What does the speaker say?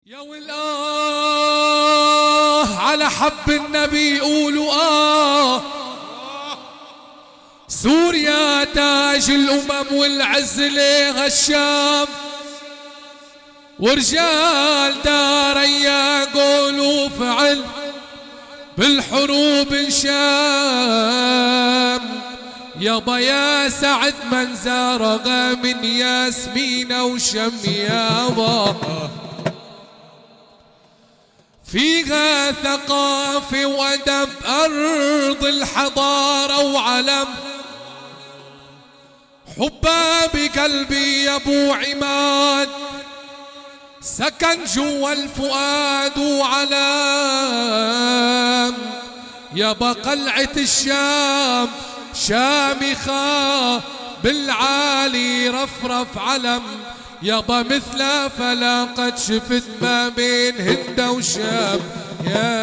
يا والله على حب النبي قولوا سوريا تاج الأمم والعز ليها الشام، ورجال داريا قولوا فعل بالحروب انشام. يابا يا سعد من زارغ من ياسمين وشم يابا، فيها ثقافة وأدب أرض الحضارة وعلم، حبها بقلبي يا أبو عماد سكن جوا الفؤاد وعلام. يابا قلعة الشام شامخة بالعالي رفرف علم، يابا مثل فلا قد شفت ما بين هند وشام. يا